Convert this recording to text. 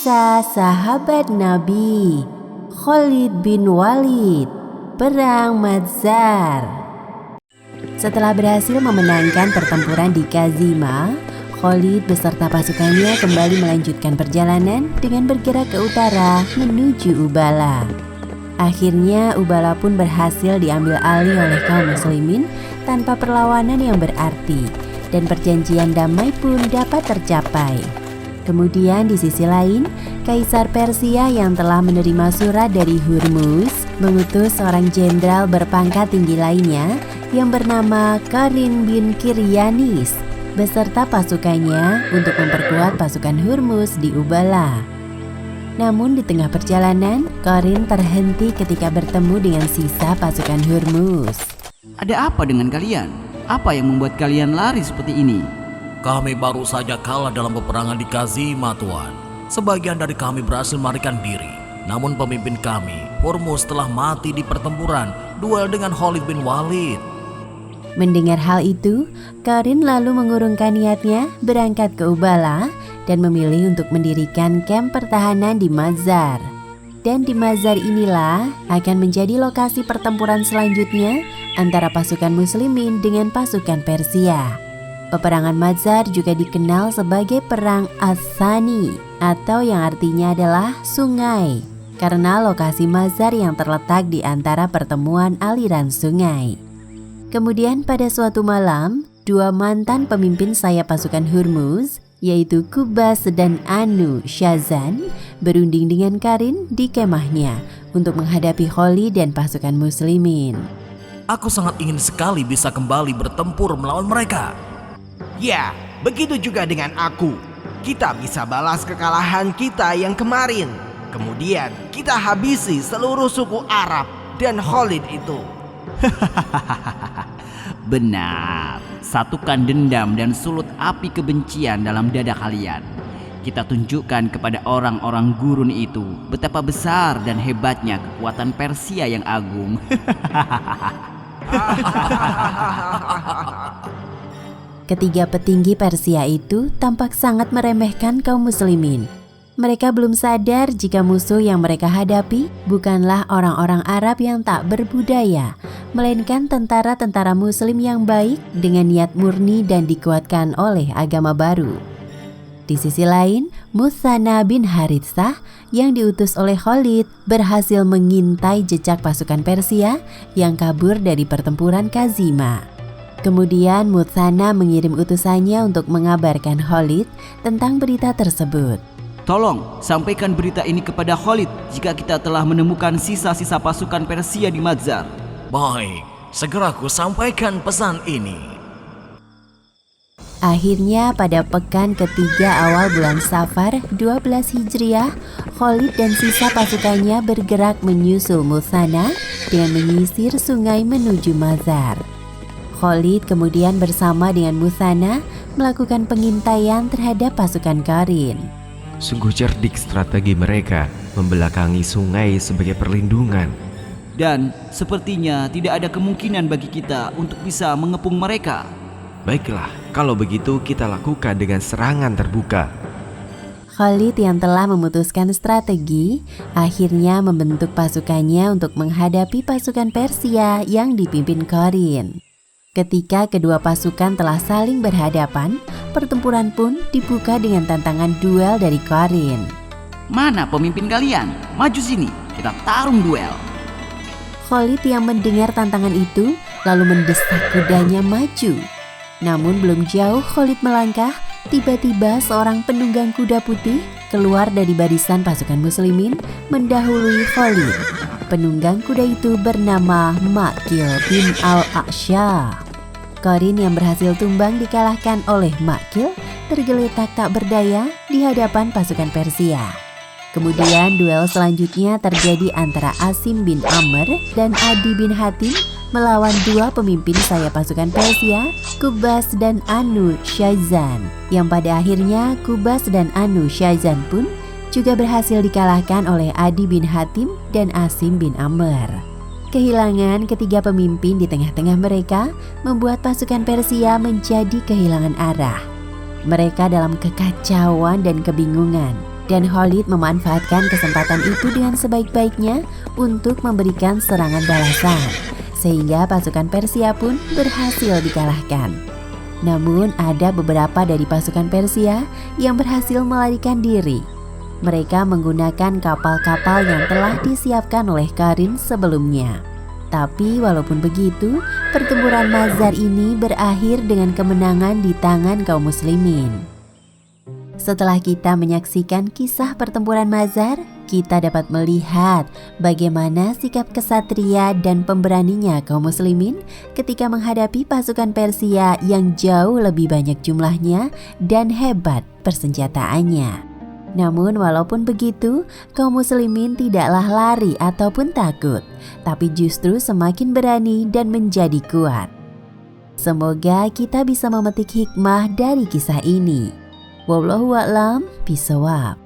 Kisah sahabat Nabi Khalid bin Walid, Perang Madzar. Setelah berhasil memenangkan pertempuran di Kazima, Khalid beserta pasukannya kembali melanjutkan perjalanan dengan bergerak ke utara menuju Ubala. Akhirnya Ubala pun berhasil diambil alih oleh kaum muslimin tanpa perlawanan yang berarti, dan perjanjian damai pun dapat tercapai. Kemudian di sisi lain, Kaisar Persia yang telah menerima surat dari Hurmuz mengutus seorang jenderal berpangkat tinggi lainnya yang bernama Qarin bin Kiryanis beserta pasukannya untuk memperkuat pasukan Hurmuz di Ubala. Namun di tengah perjalanan, Qarin terhenti ketika bertemu dengan sisa pasukan Hurmuz. Ada apa dengan kalian? Apa yang membuat kalian lari seperti ini? Kami baru saja kalah dalam peperangan di Kazima, Tuan. Sebagian dari kami berhasil melarikan diri. Namun pemimpin kami, Hurmuz, telah mati di pertempuran duel dengan Khalid bin Walid. Mendengar hal itu, Qarin lalu mengurungkan niatnya berangkat ke Ubala dan memilih untuk mendirikan kamp pertahanan di Madzar. Dan di Madzar inilah akan menjadi lokasi pertempuran selanjutnya antara pasukan muslimin dengan pasukan Persia. Peperangan Madzar juga dikenal sebagai Perang As-Sani atau yang artinya adalah sungai, karena lokasi Madzar yang terletak di antara pertemuan aliran sungai. Kemudian pada suatu malam, dua mantan pemimpin sayap pasukan Hurmuz, yaitu Qubas dan Anu Shazan, berunding dengan Qarin di kemahnya untuk menghadapi Khalid dan pasukan muslimin. Aku sangat ingin sekali bisa kembali bertempur melawan mereka. Ya, begitu juga dengan aku. Kita bisa balas kekalahan kita yang kemarin. Kemudian kita habisi seluruh suku Arab dan Khalid itu. Benar, satukan dendam dan sulut api kebencian dalam dada kalian. Kita tunjukkan kepada orang-orang gurun itu betapa besar dan hebatnya kekuatan Persia yang agung. Ketiga petinggi Persia itu tampak sangat meremehkan kaum muslimin. Mereka belum sadar jika musuh yang mereka hadapi bukanlah orang-orang Arab yang tak berbudaya, melainkan tentara-tentara muslim yang baik dengan niat murni dan dikuatkan oleh agama baru. Di sisi lain, Muthanna bin Haritsah yang diutus oleh Khalid berhasil mengintai jejak pasukan Persia yang kabur dari pertempuran Kazima. Kemudian Muthanna mengirim utusannya untuk mengabarkan Khalid tentang berita tersebut. Tolong sampaikan berita ini kepada Khalid jika kita telah menemukan sisa-sisa pasukan Persia di Madzar. Baik, segera ku sampaikan pesan ini. Akhirnya pada pekan ketiga awal bulan Safar 12 Hijriah, Khalid dan sisa pasukannya bergerak menyusul Muthanna dengan menyisir sungai menuju Madzar. Khalid kemudian bersama dengan Muthanna melakukan pengintaian terhadap pasukan Qarin. Sungguh cerdik strategi mereka membelakangi sungai sebagai perlindungan. Dan sepertinya tidak ada kemungkinan bagi kita untuk bisa mengepung mereka. Baiklah, kalau begitu kita lakukan dengan serangan terbuka. Khalid yang telah memutuskan strategi akhirnya membentuk pasukannya untuk menghadapi pasukan Persia yang dipimpin Qarin. Ketika kedua pasukan telah saling berhadapan, pertempuran pun dibuka dengan tantangan duel dari Qarin. Mana pemimpin kalian? Maju sini, kita tarung duel. Khalid yang mendengar tantangan itu lalu mendesak kudanya maju. Namun belum jauh Khalid melangkah, tiba-tiba seorang penunggang kuda putih keluar dari barisan pasukan muslimin mendahului Khalid. Penunggang kuda itu bernama Maqil bin al-A'sha. Qarin yang berhasil tumbang dikalahkan oleh Maqil tergeletak tak berdaya di hadapan pasukan Persia. Kemudian duel selanjutnya terjadi antara Asim bin Amr dan Adi bin Hatim melawan dua pemimpin sayap pasukan Persia, Qubas dan Anu Shazan, yang pada akhirnya Qubas dan Anu Shazan pun juga berhasil dikalahkan oleh Adi bin Hatim dan Asim bin Amr. Kehilangan ketiga pemimpin di tengah-tengah mereka membuat pasukan Persia menjadi kehilangan arah. Mereka dalam kekacauan dan kebingungan. dan Khalid memanfaatkan kesempatan itu dengan sebaik-baiknya untuk memberikan serangan balasan, sehingga pasukan Persia pun berhasil dikalahkan. Namun ada beberapa dari pasukan Persia yang berhasil melarikan diri. Mereka menggunakan kapal-kapal yang telah disiapkan oleh Karin sebelumnya. Tapi walaupun begitu, pertempuran Mazar ini berakhir dengan kemenangan di tangan kaum muslimin. Setelah kita menyaksikan kisah pertempuran Mazar, kita dapat melihat bagaimana sikap kesatria dan pemberaninya kaum muslimin ketika menghadapi pasukan Persia yang jauh lebih banyak jumlahnya dan hebat persenjataannya. Namun walaupun begitu, kaum muslimin tidaklah lari ataupun takut, tapi justru semakin berani dan menjadi kuat. Semoga kita bisa memetik hikmah dari kisah ini. Wallahu a'lam bishawab.